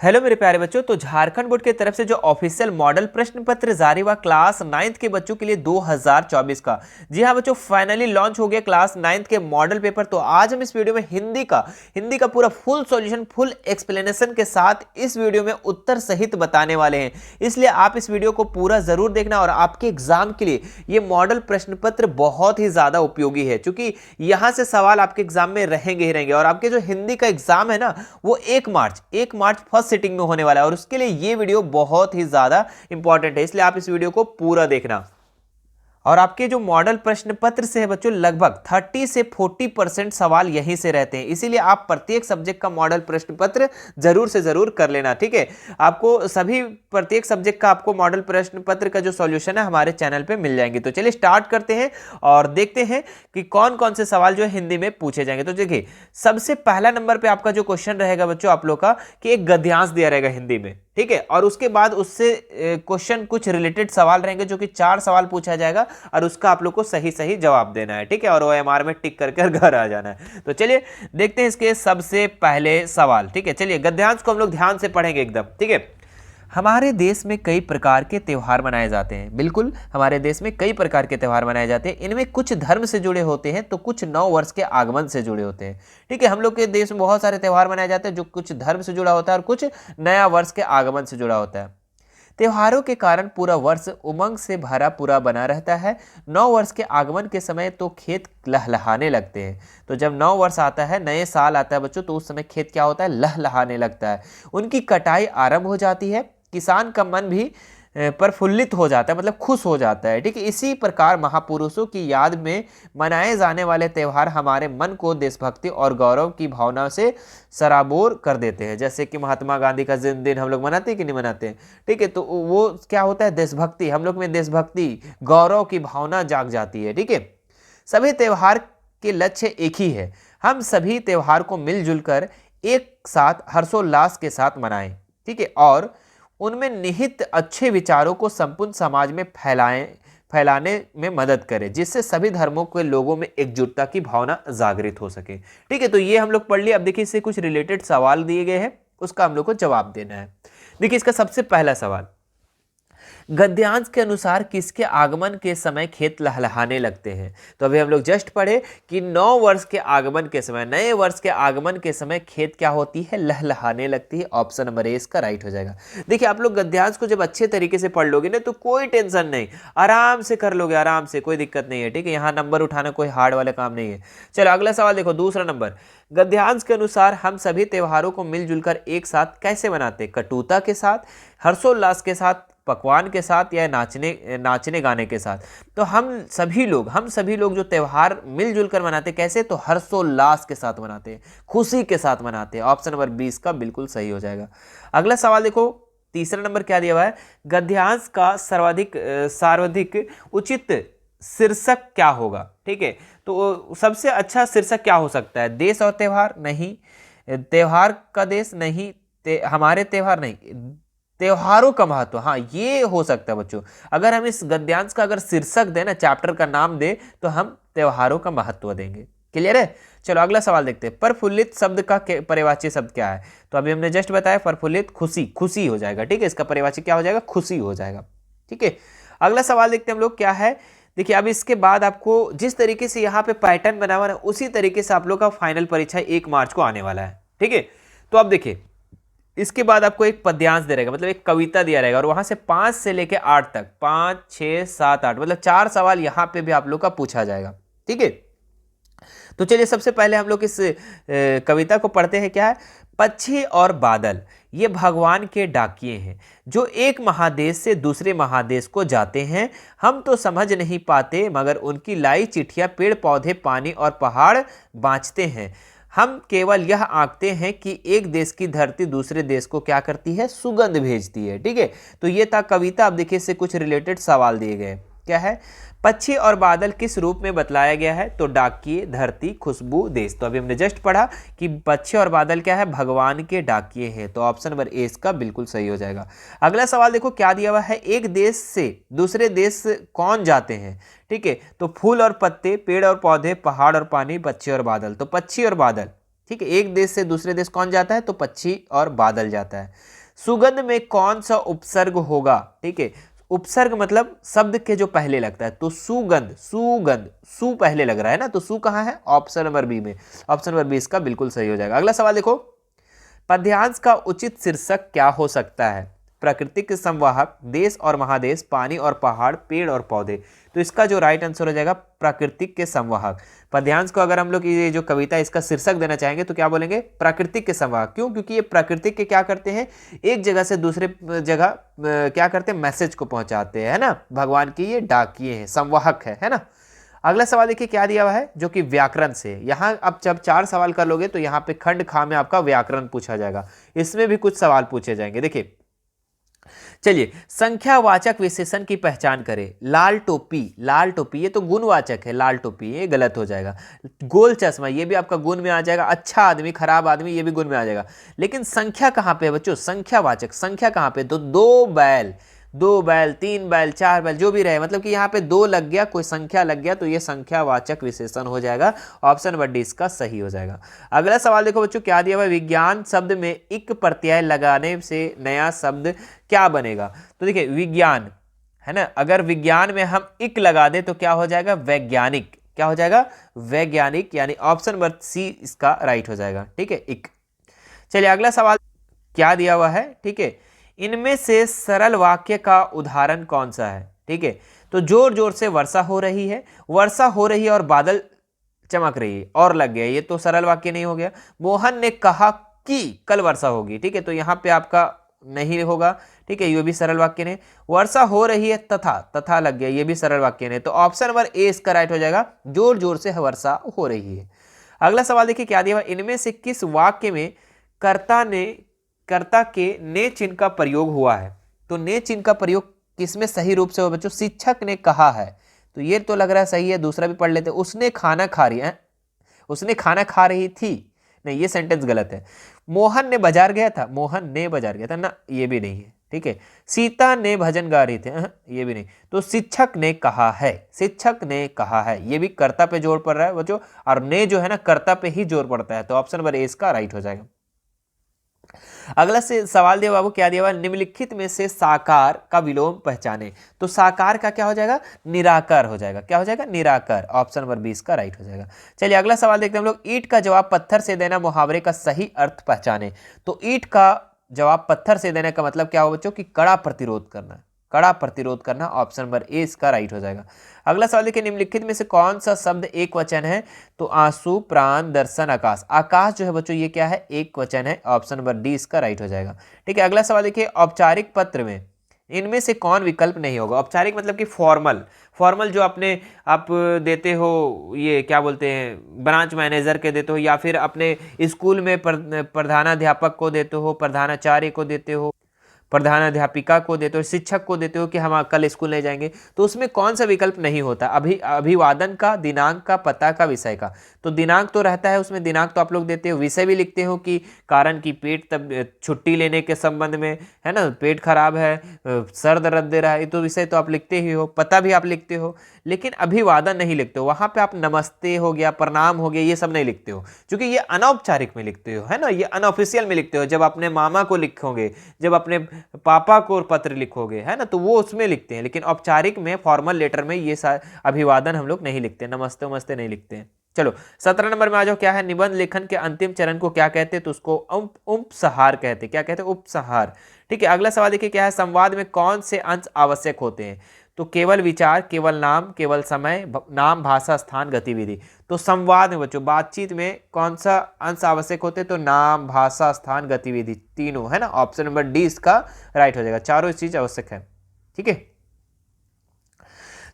Hello मेरे प्यारे बच्चों। तो झारखंड बोर्ड की तरफ से जो ऑफिशियल मॉडल प्रश्न पत्र जारी हुआ क्लास 9th के बच्चों के लिए 2024 का, जी हाँ बच्चों, फाइनली लॉन्च हो गया क्लास 9th के मॉडल पेपर। तो आज हम इस वीडियो में हिंदी का पूरा फुल सॉल्यूशन, फुल एक्सप्लेनेशन के साथ इस वीडियो में उत्तर सहित बताने वाले हैं। इसलिए आप इस वीडियो को पूरा जरूर देखना और आपके एग्जाम के लिए ये मॉडल प्रश्न पत्र बहुत ही ज्यादा उपयोगी है, क्योंकि यहां से सवाल आपके एग्जाम में रहेंगे ही रहेंगे। और आपके जो हिंदी का एग्जाम है ना, वो 1 मार्च फर्स्ट सिटिंग में होने वाला है, और उसके लिए ये वीडियो बहुत ही ज्यादा इंपॉर्टेंट है। इसलिए आप इस वीडियो को पूरा देखना। और आपके जो मॉडल प्रश्न पत्र से है बच्चों, लगभग 30 से 40% सवाल यहीं से रहते हैं। इसीलिए आप प्रत्येक सब्जेक्ट का मॉडल प्रश्न पत्र जरूर से जरूर कर लेना, ठीक है। आपको प्रत्येक सब्जेक्ट का आपको मॉडल प्रश्न पत्र का जो सॉल्यूशन है हमारे चैनल पे मिल जाएंगे। तो चलिए स्टार्ट करते हैं और देखते हैं कि कौन कौन से सवाल जो है हिंदी में पूछे जाएंगे। तो देखिए, सबसे पहला नंबर पे आपका जो क्वेश्चन रहेगा बच्चों आप लोग का, कि एक गद्यांश दिया रहेगा हिंदी में, ठीक है। और उसके बाद उससे क्वेश्चन कुछ रिलेटेड सवाल रहेंगे, जो कि 4 सवाल पूछा जाएगा और उसका आप लोग को सही सही जवाब देना है, ठीक है। और OMR में टिक करके घर आ जाना है। तो चलिए देखते हैं इसके सबसे पहले सवाल, ठीक है। चलिए गद्यांश को हम लोग ध्यान से पढ़ेंगे एकदम, ठीक है। हमारे देश में कई प्रकार के त्यौहार मनाए जाते हैं। बिल्कुल, हमारे देश में कई प्रकार के त्यौहार मनाए जाते हैं। इनमें कुछ धर्म से जुड़े होते हैं तो कुछ नव वर्ष के आगमन से जुड़े होते हैं, ठीक है। हम लोग के देश में बहुत सारे त्यौहार मनाए जाते हैं जो कुछ धर्म से जुड़ा होता है और कुछ नया वर्ष के आगमन से जुड़ा होता है। त्योहारों के कारण पूरा वर्ष उमंग से भरा पूरा बना रहता है। नौ वर्ष के आगमन के समय तो खेत लहलहाने लगते हैं। तो जब नौ वर्ष आता है, नए साल आता है बच्चों, तो उस समय खेत क्या होता है, लहलहाने लगता है। उनकी कटाई आरंभ हो जाती है। किसान का मन भी प्रफुल्लित हो जाता है, मतलब खुश हो जाता है, ठीक है। इसी प्रकार महापुरुषों की याद में मनाए जाने वाले त्यौहार हमारे मन को देशभक्ति और गौरव की भावना से सराबोर कर देते हैं। जैसे कि महात्मा गांधी का जन्मदिन हम लोग मनाते हैं कि नहीं मनाते हैं, ठीक है। तो वो क्या होता है, देशभक्ति, हम लोग में देशभक्ति, गौरव की भावना जाग जाती है, ठीक है। सभी त्यौहार के लक्ष्य एक ही है, हम सभी त्यौहार को मिलजुल कर एक साथ हर्षोल्लास के साथ मनाएं, ठीक है। और उनमें निहित अच्छे विचारों को संपूर्ण समाज में फैलाने में मदद करें, जिससे सभी धर्मों के लोगों में एकजुटता की भावना जागृत हो सके, ठीक है। तो ये हम लोग पढ़ लिए। अब देखिए, इससे कुछ रिलेटेड सवाल दिए गए हैं, उसका हम लोग को जवाब देना है। देखिए, इसका सबसे पहला सवाल, गद्यांश के अनुसार किसके आगमन के समय खेत लहलहाने लगते हैं। तो अभी हम लोग जस्ट पढ़े कि 9 वर्ष के आगमन के समय, नए वर्ष के आगमन के समय खेत क्या होती है, लहलहाने लगती है। ऑप्शन नंबर ए इसका राइट हो जाएगा। देखिए, आप लोग गद्यांश को जब अच्छे तरीके से पढ़ लोगे ना, तो कोई टेंशन नहीं, आराम से कर लोगे, आराम से, कोई दिक्कत नहीं है, ठीक है। यहाँ नंबर उठाना कोई हार्ड वाला काम नहीं है। चलो अगला सवाल देखो, दूसरा नंबर, गद्यांश के अनुसार हम सभी त्योहारों को मिलजुल कर एक साथ कैसे मनाते हैं। कटुता के साथ, हर्षोल्लास के साथ, पकवान के साथ, या नाचने गाने के साथ। तो हम सभी लोग जो त्यौहार मिलजुल कर मनाते हैं, कैसे, तो हर्षोल्लास के साथ मनाते हैं, खुशी के साथ मनाते हैं। ऑप्शन नंबर 20 का बिल्कुल सही हो जाएगा। अगला सवाल देखो, तीसरा नंबर क्या दिया हुआ है, गद्यांश का सर्वाधिक उचित शीर्षक क्या होगा, ठीक है। तो सबसे अच्छा शीर्षक क्या हो सकता है, देश और त्यौहार नहीं, त्यौहार का देश नहीं, हमारे त्यौहार नहीं, त्योहारों का महत्व, हाँ ये हो सकता है बच्चों। अगर हम इस गद्यांश का अगर शीर्षक दें ना, चैप्टर का नाम दे, तो हम त्योहारों का महत्व देंगे। क्लियर है। चलो अगला सवाल देखते हैं, प्रफुल्लित शब्द का पर्यायवाची शब्द क्या है। तो अभी हमने जस्ट बताया, प्रफुल्लित खुशी हो जाएगा, ठीक है। इसका पर्यायवाची क्या हो जाएगा, खुशी हो जाएगा, ठीक है। अगला सवाल देखते हैं हम लोग क्या है। देखिए, अब इसके बाद आपको जिस तरीके से यहाँ पे पैटर्न बना हुआ है, उसी तरीके से आप लोग का फाइनल परीक्षा 1 मार्च को आने वाला है, ठीक है। तो अब देखिए, इसके बाद आपको एक पद्यांश दे रहेगा, मतलब एक कविता दिया रहेगा, और वहां से 5 से लेके 8 तक, 5, 6, 7, 8, मतलब 4 सवाल यहां पे भी आप लोग का पूछा जाएगा, ठीक है। तो चलिए सबसे पहले हम लोग इस कविता को पढ़ते हैं। क्या है, पक्षी और बादल ये भगवान के डाकिए हैं, जो एक महादेश से दूसरे महादेश को जाते हैं। हम तो समझ नहीं पाते, मगर उनकी लाई चिट्ठियां पेड़ पौधे, पानी और पहाड़ बाँचते हैं। हम केवल यह आंकते हैं कि एक देश की धरती दूसरे देश को क्या करती है, सुगंध भेजती है, ठीक है। तो ये था कविता। अब देखिए, इससे कुछ रिलेटेड सवाल दिए गए। क्या है, पक्षी और बादल किस रूप में बतलाया गया है। तो डाकिए, धरती, खुशबू, देश। तो अभी हमने जस्ट पढ़ा कि पक्षी और बादल क्या है, भगवान के डाकिए हैं। तो ऑप्शन नंबर ए इसका बिल्कुल सही हो जाएगा। अगला सवाल देखो क्या दिया हुआ है, एक देश से दूसरे देश कौन जाते हैं, ठीक है। तो फूल और पत्ते, पेड़ और पौधे, पहाड़ और पानी, पक्षी और बादल। तो पक्षी और बादल, ठीक है, एक देश से दूसरे देश कौन जाता है? तो पक्षी और बादल जाता है। सुगंध में कौन सा उपसर्ग होगा? ठीक है, उपसर्ग मतलब शब्द के जो पहले लगता है, तो सुगंध, सुगंध, सु पहले लग रहा है ना, तो सु कहाँ है? ऑप्शन नंबर बी में। ऑप्शन नंबर बी इसका बिल्कुल सही हो जाएगा। अगला सवाल देखो, पद्यांश का उचित शीर्षक क्या हो सकता है? प्राकृतिक संवाहक, देश और महादेश, पानी और पहाड़, पेड़ और पौधे। तो इसका जो राइट आंसर हो जाएगा प्राकृतिक के संवाहक। पद्यांश को अगर हम लोग ये जो कविता इसका शीर्षक देना चाहेंगे तो क्या बोलेंगे? प्राकृतिक के संवाहक। क्यों? क्योंकि ये प्राकृतिक के क्या करते हैं? एक जगह से दूसरे जगह क्या करते हैं? मैसेज को पहुंचाते हैं, है ना। भगवान की ये डाकिए हैं, संवाहक है ना। अगला सवाल देखिए क्या दिया हुआ है, जो कि व्याकरण से। यहाँ अब जब 4 सवाल कर लोगे तो यहाँ पे खंड खा में आपका व्याकरण पूछा जाएगा, इसमें भी कुछ सवाल पूछे जाएंगे। देखिए चलिए, संख्यावाचक विशेषण की पहचान करें। लाल टोपी, लाल टोपी ये तो गुणवाचक है, लाल टोपी ये गलत हो जाएगा। गोल चश्मा ये भी आपका गुण में आ जाएगा। अच्छा आदमी, खराब आदमी ये भी गुण में आ जाएगा। लेकिन संख्या कहाँ पे है बच्चों? संख्यावाचक संख्या कहाँ पे? तो 2 बैल, 2 बैल, 3 बैल, 4 बैल, जो भी रहे, मतलब कि यहाँ पे 2 लग गया, कोई संख्या लग गया, तो ये संख्यावाचक विशेषण हो जाएगा। ऑप्शन नंबर डी इसका सही हो जाएगा। अगला सवाल देखो बच्चों क्या दिया हुआ है, विज्ञान शब्द में इक प्रत्यय लगाने से नया शब्द क्या बनेगा? तो देखिए विज्ञान है ना, अगर विज्ञान में हम इक लगा दे तो क्या हो जाएगा? वैज्ञानिक। क्या हो जाएगा? वैज्ञानिक, यानी ऑप्शन नंबर सी इसका राइट हो जाएगा। ठीक है, इक। चलिए अगला सवाल क्या दिया हुआ है, ठीक है, इनमें से सरल वाक्य का उदाहरण कौन सा है? ठीक है, तो जोर जोर से वर्षा हो रही है, वर्षा हो रही है और बादल चमक रही है और लग गया, ये तो सरल वाक्य नहीं हो गया। मोहन ने कहा कि कल वर्षा होगी, ठीक है, तो यहां पे आपका नहीं होगा। ठीक है, ये भी सरल वाक्य नहीं। वर्षा हो रही है तथा, तथा लग गया, ये भी सरल वाक्य नहीं। तो ऑप्शन नंबर ए इसका राइट हो जाएगा, जोर जोर से वर्षा हो रही है। अगला सवाल देखिए क्या दिया हुआ, इनमें से किस वाक्य में कर्ता के ने चिन्ह का प्रयोग हुआ है? तो ने चिन्ह का प्रयोग किसमें सही रूप से हो बच्चों? शिक्षक ने कहा है, तो ये तो लग रहा है सही है। दूसरा भी पढ़ लेते, उसने खाना खा रही है, उसने खाना खा रही थी, नहीं ये सेंटेंस गलत है। मोहन ने बाजार गया था, मोहन ने बाजार गया था ना, ये भी नहीं है। ठीक है, सीता ने भजन गा रही थी, ये भी नहीं। तो शिक्षक ने कहा है, शिक्षक ने कहा है, ये भी कर्ता पे जोर पड़ रहा है बच्चों, और ने जो है ना कर्ता पे ही जोर पड़ता है। तो ऑप्शन नंबर ए इसका राइट हो जाएगा। अगला से सवाल दिया बाबू क्या दिया हुआ, निम्नलिखित में से साकार का विलोम पहचाने। तो साकार का क्या हो जाएगा? निराकार हो जाएगा। क्या हो जाएगा? निराकार। ऑप्शन नंबर 20 का राइट हो जाएगा। चलिए अगला सवाल देखते हैं हम लोग, ईंट का जवाब पत्थर से देना मुहावरे का सही अर्थ पहचाने। तो ईंट का जवाब पत्थर से देने का मतलब क्या हो बच्चों? कि कड़ा प्रतिरोध करना, कड़ा प्रतिरोध करना। ऑप्शन नंबर ए इसका राइट हो जाएगा। अगला सवाल देखिए, निम्नलिखित में से कौन सा शब्द एक वचन है? तो आंसू, प्राण, दर्शन, आकाश। आकाश जो है बच्चों ये क्या है? एक वचन है। ऑप्शन नंबर डी इसका राइट हो जाएगा। ठीक है, अगला सवाल देखिए, औपचारिक पत्र में इनमें से कौन विकल्प नहीं होगा? औपचारिक मतलब कि फॉर्मल, फॉर्मल जो अपने आप देते हो, ये क्या बोलते हैं, ब्रांच मैनेजर के देते हो, या फिर अपने स्कूल में प्रधानाध्यापक को देते हो, प्रधानाचार्य को देते हो, प्रधानाध्यापिका को देते हो, शिक्षक को देते हो कि हम कल स्कूल नहीं जाएंगे, तो उसमें कौन सा विकल्प नहीं होता? अभिवादन का, दिनांक का, पता का, विषय का। तो दिनांक तो रहता है उसमें, दिनांक तो आप लोग देते हो। विषय भी लिखते हो कि कारण की पेट तब छुट्टी लेने के संबंध में, है ना, पेट खराब है, सर दर्द दे रहा है, तो विषय तो आप लिखते ही हो, पता भी आप लिखते हो। लेकिन अभिवादन नहीं लिखते हो, वहां पे आप नमस्ते हो गया, प्रणाम हो गया, ये सब नहीं लिखते हो, क्योंकि ये अनौपचारिक में लिखते हो, है ना, ये अनऑफिशियल में लिखते हो। जब अपने मामा को लिखोगे, जब अपने पापा को पत्र लिखोगे, है ना, तो वो उसमें लिखते हैं। लेकिन औपचारिक में, फॉर्मल लेटर में ये अभिवादन हम लोग नहीं लिखते, नमस्ते वमस्ते नहीं लिखते हैं। चलो 17 नंबर में आ जाओ, क्या है? निबंध लेखन के अंतिम चरण को क्या कहते हैं? तो उसको उपसंहार कहते हैं। क्या कहते हैं? उपसंहार। ठीक है, अगला सवाल देखिए क्या है, संवाद में कौन से अंश आवश्यक होते हैं? तो केवल विचार, केवल नाम, केवल समय, नाम, भाषा, स्थान, गतिविधि। तो संवाद में बच्चों, बातचीत में कौन सा अंश आवश्यक होते हैं? तो नाम, भाषा, स्थान, गतिविधि, तीनों, है ना। ऑप्शन नंबर डी इसका राइट हो जाएगा, चारों चीज आवश्यक है। ठीक है,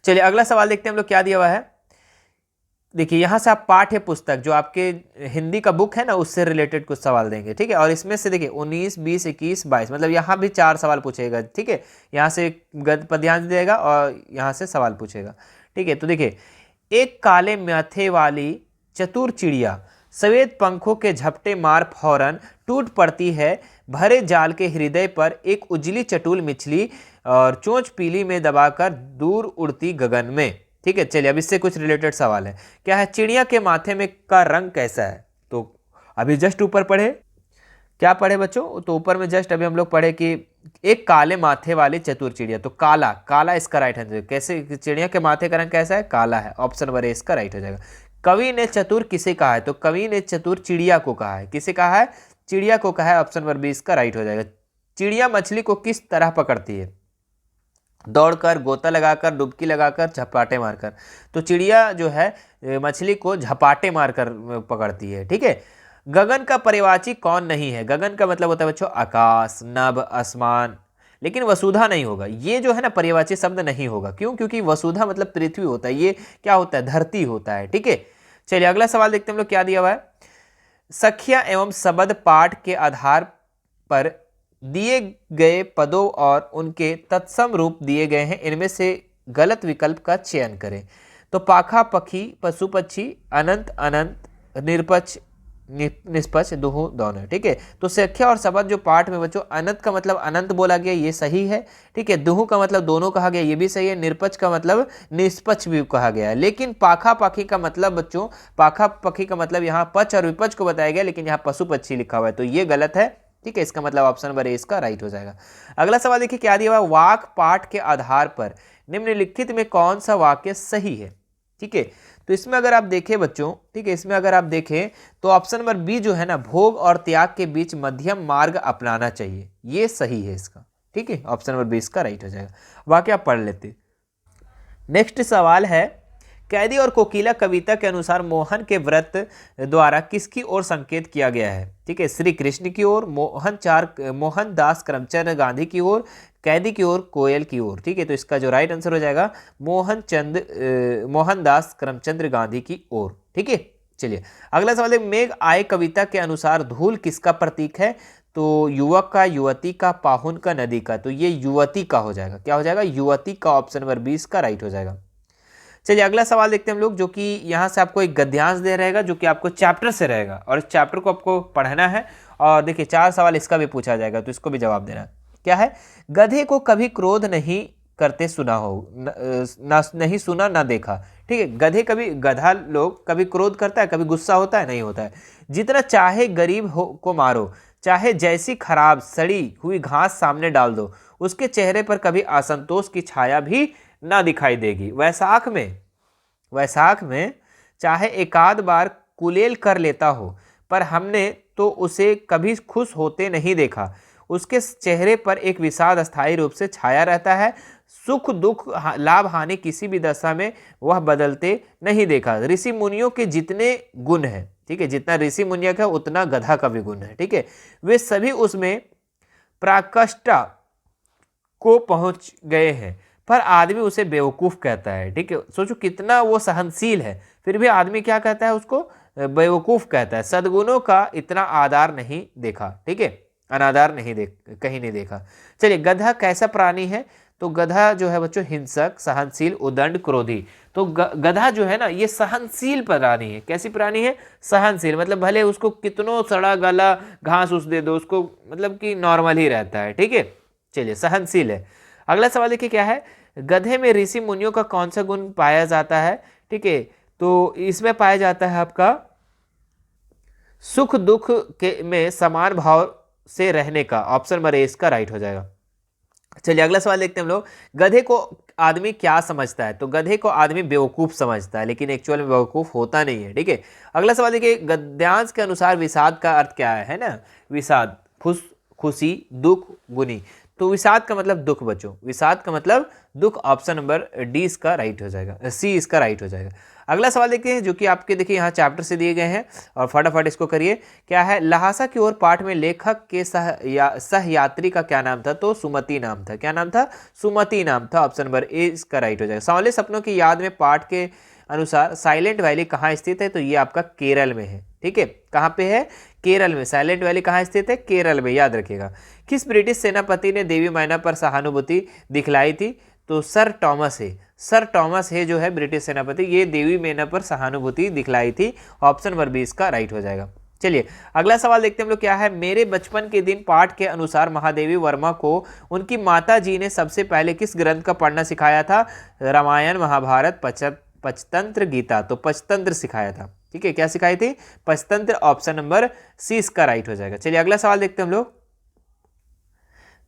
चलिए अगला सवाल देखते हैं हम लोग क्या दिया हुआ है। देखिए यहां से आप पाठ्य पुस्तक जो आपके हिंदी का बुक है ना, उससे रिलेटेड कुछ सवाल देंगे। ठीक है, और इसमें से देखिए 19, 20, 21, 22, मतलब यहाँ भी 4 सवाल पूछेगा। ठीक है, यहाँ से गद्य पद्यांश देगा और यहाँ से सवाल पूछेगा। ठीक है, तो देखिए, एक काले माथे वाली चतुर चिड़िया सफेद पंखों के झपटे मार फौरन टूट पड़ती है भरे जाल के हृदय पर, एक उजली चटुल मछली और चोंच पीली में दबाकर दूर उड़ती गगन में। ठीक है, चलिए अब इससे कुछ रिलेटेड सवाल है। क्या है? चिड़िया के माथे में का रंग कैसा है? तो अभी जस्ट ऊपर पढ़े, क्या पढ़े बच्चों? तो ऊपर में जस्ट अभी हम लोग पढ़े कि एक काले माथे वाली चतुर चिड़िया, तो काला, काला इसका राइट आंसर। कैसे चिड़िया के माथे का रंग कैसा है? काला है। ऑप्शन नंबर ए इसका राइट हो जाएगा। कवि ने चतुर किसे कहा है? तो कवि ने चतुर चिड़िया को कहा है। किसे कहा है? चिड़िया को कहा है। ऑप्शन नंबर बी इसका राइट हो जाएगा। चिड़िया मछली को किस तरह पकड़ती है? दौड़कर, गोता लगाकर, डुबकी लगाकर, झपाटे मारकर। तो चिड़िया जो है मछली को झपाटे मारकर पकड़ती है। ठीक है। गगन का पर्यायवाची कौन नहीं है? गगन का मतलब होता है बच्चों आकाश, नभ, आसमान, लेकिन वसुधा नहीं होगा। ये जो है ना पर्यायवाची शब्द नहीं होगा। क्यों? क्योंकि वसुधा मतलब पृथ्वी होता है, ये क्या होता है? धरती होता है। ठीक है। चलिए अगला सवाल देखते हैं हम लोग क्या दिया हुआ है। संख्या एवं शब्द पाठ के आधार पर दिए गए पदों और उनके तत्सम रूप दिए गए हैं, इनमें से गलत विकल्प का चयन करें। तो पाखा, पखी, पशु, पक्षी, अनंत, अनंत, निरपक्ष, निष्पक्ष, दोहू, दोनों। ठीक है। तो संख्या और शब्द जो पाठ में बच्चों, अनंत का मतलब अनंत बोला गया, ये सही है। ठीक है। दोहू का मतलब दोनों कहा गया, ये भी सही है। निरपक्ष का मतलब निष्पक्ष भी कहा गया है। लेकिन पाखा पखी का मतलब बच्चों, पाखा पखी का मतलब यहाँ पक्ष और विपक्ष को बताया गया, लेकिन यहाँ पशु पक्षी लिखा हुआ है, तो ये गलत है। ठीक है। इसका मतलब ऑप्शन नंबर ए इसका राइट हो जाएगा। अगला सवाल देखिए क्या दिया हुआ है। वाक पाठ के आधार पर निम्नलिखित में कौन सा वाक्य सही है? ठीक है। तो इसमें अगर आप देखें बच्चों, ठीक है, इसमें अगर आप देखें तो ऑप्शन नंबर बी जो है ना, भोग और त्याग के बीच मध्यम मार्ग अपनाना चाहिए, ये सही है इसका। ठीक है। ऑप्शन नंबर बी इसका राइट हो जाएगा। वाक्य आप पढ़ लेते। नेक्स्ट सवाल है, कैदी और कोकिला कविता के अनुसार मोहन के व्रत द्वारा किसकी ओर संकेत किया गया है? ठीक है। श्री कृष्ण की ओर, मोहनदास करमचंद गांधी की ओर, कैदी की ओर, कोयल की ओर। ठीक है। तो इसका जो राइट आंसर हो जाएगा मोहनदास करमचंद गांधी की ओर। ठीक है। चलिए अगला सवाल है, मेघ आए कविता के अनुसार धूल किसका प्रतीक है? तो युवक का, युवती का, पाहुन का, नदी का। तो ये युवती का हो जाएगा। क्या हो जाएगा? युवती का। ऑप्शन नंबर 20 का राइट हो जाएगा। चलिए अगला सवाल देखते हैं हम लोग, जो कि यहाँ से आपको एक गद्यांश दे रहेगा, जो कि आपको चैप्टर से रहेगा, और इस चैप्टर को आपको पढ़ना है। और देखिए 4 सवाल इसका भी पूछा जाएगा, तो इसको भी जवाब देना। क्या है? गधे को कभी क्रोध नहीं करते सुना हो, नहीं सुना ना देखा। ठीक है। गधा लोग कभी क्रोध करता है, कभी गुस्सा होता है, नहीं होता है। जितना चाहे गरीब हो को मारो, चाहे जैसी खराब सड़ी हुई घास सामने डाल दो, उसके चेहरे पर कभी असंतोष की छाया भी ना दिखाई देगी। वैसाख में चाहे एकाध बार कुलेल कर लेता हो, पर हमने तो उसे कभी खुश होते नहीं देखा। उसके चेहरे पर एक विषाद अस्थायी रूप से छाया रहता है। सुख दुख लाभ हानि किसी भी दशा में वह बदलते नहीं देखा। ऋषि मुनियों के जितने गुण हैं, ठीक है, जितना ऋषि मुनियों का उतना गधा का भी गुण है। ठीक है। वे सभी उसमें प्राकृष्टा को पहुंच गए हैं, पर आदमी उसे बेवकूफ़ कहता है। ठीक है। सोचो कितना वो सहनशील है, फिर भी आदमी क्या कहता है? उसको बेवकूफ़ कहता है। सद्गुणों का इतना आदर नहीं देखा। ठीक है। अनादर कहीं नहीं देखा। चलिए गधा कैसा प्राणी है? तो गधा जो है बच्चों हिंसक, सहनशील, उदंड, क्रोधी। तो गधा जो है ना, ये सहनशील प्राणी है। कैसी प्राणी है? सहनशील। मतलब भले उसको कितनों सड़ा गला घास उस दे दो, उसको मतलब कि नॉर्मल ही रहता है। ठीक है। चलिए सहनशील है। अगला सवाल देखिए क्या है, गधे में ऋषि मुनियों का कौन सा गुण पाया जाता है? ठीक है। तो इसमें पाया जाता है आपका सुख दुख के में समान भाव से रहने का। ऑप्शन नंबर ए इसका राइट हो जाएगा। चलिए अगला सवाल देखते हैं हम लोग, गधे को आदमी क्या समझता है? तो गधे को आदमी बेवकूफ समझता है, लेकिन एक्चुअल में बेवकूफ होता नहीं है। ठीक है। अगला सवाल देखिए, गद्यांश के अनुसार विषाद का अर्थ क्या है ना? विषाद खुशी, दुख, गुनी। तो विषाद का मतलब दुख बच्चों, विषाद का मतलब दुख। ऑप्शन नंबर डी इसका राइट हो जाएगा, सी इसका राइट हो जाएगा। अगला सवाल देखते हैं, जो कि आपके देखिए यहाँ चैप्टर से दिए गए हैं, और फटाफट इसको करिए। क्या है? लहासा की ओर पाठ में लेखक के सहयात्री का क्या नाम था? तो सुमति नाम था। क्या नाम था? सुमति नाम था। ऑप्शन नंबर ए इसका राइट हो जाएगा। सांवले सपनों की याद में पाठ के अनुसार साइलेंट वैली कहाँ स्थित है? तो ये आपका केरल में है। ठीक है। कहाँ पे है? केरल में। साइलेंट वैली कहाँ स्थित है? केरल में, याद रखिएगा। किस ब्रिटिश सेनापति ने देवी मैना पर सहानुभूति दिखलाई थी? तो सर टॉमस है। सर टॉमस है जो है ब्रिटिश सेनापति, ये देवी मैना पर सहानुभूति दिखलाई थी। ऑप्शन नंबर बी इसका राइट हो जाएगा। चलिए अगला सवाल देखते हैं हम लोग, क्या है? मेरे बचपन के दिन पाठ के अनुसार महादेवी वर्मा को उनकी माता जी ने सबसे पहले किस ग्रंथ का पढ़ना सिखाया था? रामायण, महाभारत, पंचतंत्र, गीता। तो पंचतंत्र सिखाया था। ठीक है, क्या सिखाई थी? पंचतंत्र। ऑप्शन नंबर सी इसका राइट हो जाएगा। चलिए अगला सवाल देखते हैं हम लोग।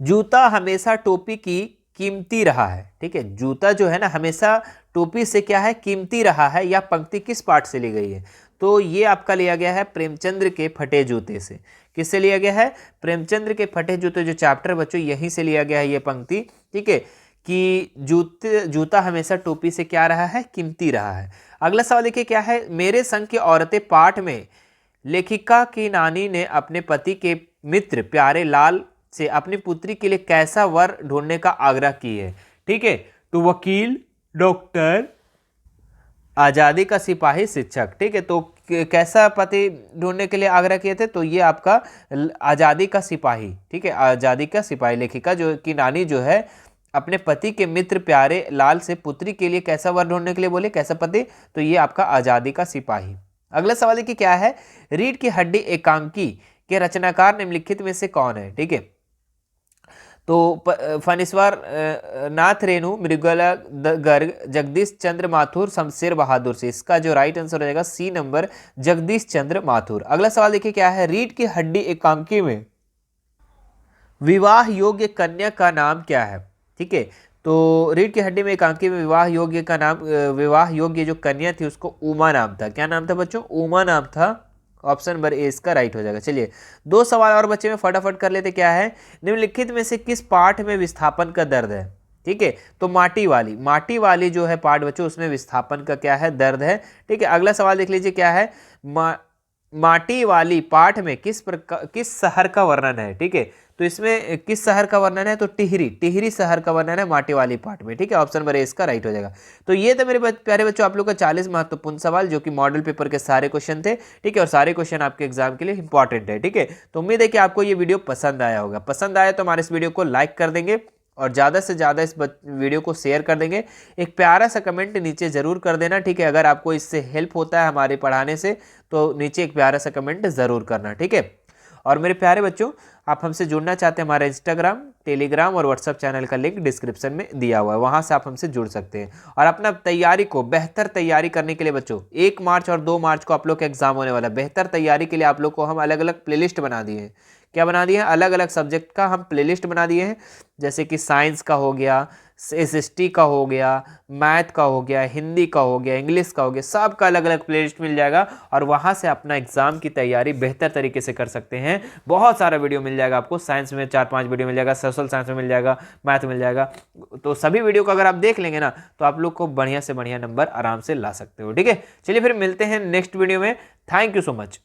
जूता हमेशा टोपी की कीमती रहा है। ठीक है, जूता जो है ना हमेशा टोपी से क्या है, कीमती रहा है। या पंक्ति किस पाठ से ली गई है? तो ये आपका लिया गया है प्रेमचंद्र के फटे जूते से। किससे लिया गया है? प्रेमचंद्र के फटे जूते जो चैप्टर बच्चों, यहीं से लिया गया है ये पंक्ति। ठीक है, कि जूता हमेशा टोपी से क्या रहा है, कीमती रहा है। अगला सवाल देखिए क्या है। मेरे संग की औरतें पाठ में लेखिका की नानी ने अपने पति के मित्र प्यारे लाल से अपनी पुत्री के लिए कैसा वर ढूंढने का आग्रह की है? ठीक है, तो वकील, डॉक्टर, आजादी का सिपाही, शिक्षक। ठीक है, तो कैसा पति ढूंढने के लिए आग्रह किए थे? तो ये आपका आजादी का सिपाही। ठीक है, आजादी का सिपाही। लेखिका जो की नानी जो है अपने पति के मित्र प्यारे लाल से पुत्री के लिए कैसा वर ढूंढने के लिए बोले, कैसा पति? तो ये आपका आजादी का सिपाही। अगला सवाल देखिए क्या है। रीढ़ की हड्डी एकांकी के रचनाकार निम्नलिखित में से कौन है? ठीक है, तो फणीश्वर नाथ रेणु, मृगला गर्ग, जगदीश चंद्र माथुर, शमशेर बहादुर से। इसका जो राइट आंसर हो जाएगा सी नंबर, जगदीश चंद्र माथुर। अगला सवाल देखिए क्या है। रीढ़ की हड्डी एकांकी में विवाह योग्य कन्या का नाम क्या है? ठीक है, तो रीढ़ की हड्डी में एकांकी में विवाह योग्य का नाम, विवाह योग्य जो कन्या थी उसको उमा नाम था। क्या नाम था बच्चों? उमा नाम था। ऑप्शन नंबर ए इसका राइट हो जाएगा। चलिए दो सवाल और बच्चे में फटाफट कर लेते। क्या है? निम्नलिखित में से किस पाठ में विस्थापन का दर्द है? ठीक है, तो माटी वाली जो है पाठ बच्चों, उसमें विस्थापन का क्या है, दर्द है। ठीक है, अगला सवाल देख लीजिए क्या है। माटी वाली पाठ में किस शहर का वर्णन है? ठीक है, तो इसमें किस शहर का वर्णन है? तो टिहरी शहर का वर्णन है माटी वाली पाठ में। ठीक है, ऑप्शन नंबर ए इसका राइट हो जाएगा। तो ये तो मेरे प्यारे बच्चों आप लोग का 40 महत्वपूर्ण सवाल, जो कि मॉडल पेपर के सारे क्वेश्चन थे। ठीक है, और सारे क्वेश्चन आपके एग्जाम के लिए इंपॉर्टेंट है। ठीक है, तो उम्मीद है कि आपको ये वीडियो पसंद आया होगा। पसंद आया तो हमारे इस वीडियो को लाइक कर देंगे और ज़्यादा से ज़्यादा इस वीडियो को शेयर कर देंगे। एक प्यारा सा कमेंट नीचे ज़रूर कर देना। ठीक है, अगर आपको इससे हेल्प होता है हमारे पढ़ाने से, तो नीचे एक प्यारा सा कमेंट ज़रूर करना। ठीक है, और मेरे प्यारे बच्चों आप हमसे जुड़ना चाहते हैं, हमारा इंस्टाग्राम, टेलीग्राम और व्हाट्सएप चैनल का लिंक डिस्क्रिप्शन में दिया हुआ है, वहाँ से आप हमसे जुड़ सकते हैं। और अपना तैयारी को बेहतर तैयारी करने के लिए बच्चों 1 मार्च और 2 मार्च को आप लोग का एग्जाम होने वाला है। बेहतर तैयारी के लिए आप लोग को हम अलग अलग प्लेलिस्ट बना दिए हैं। क्या बना दिए हैं? अलग अलग सब्जेक्ट का हम प्लेलिस्ट बना दिए हैं, जैसे कि साइंस का हो गया, SST का हो गया, मैथ का हो गया, हिंदी का हो गया, इंग्लिश का हो गया, सब का अलग अलग प्लेलिस्ट मिल जाएगा। और वहाँ से अपना एग्जाम की तैयारी बेहतर तरीके से कर सकते हैं। बहुत सारा वीडियो मिल जाएगा आपको। साइंस में 4-5 वीडियो मिल जाएगा, सोशल साइंस में मिल जाएगा, मैथ मिल जाएगा। तो सभी वीडियो को अगर आप देख लेंगे ना, तो आप लोग को बढ़िया से बढ़िया नंबर आराम से ला सकते हो। ठीक है, चलिए फिर मिलते हैं नेक्स्ट वीडियो में। Thank you so much.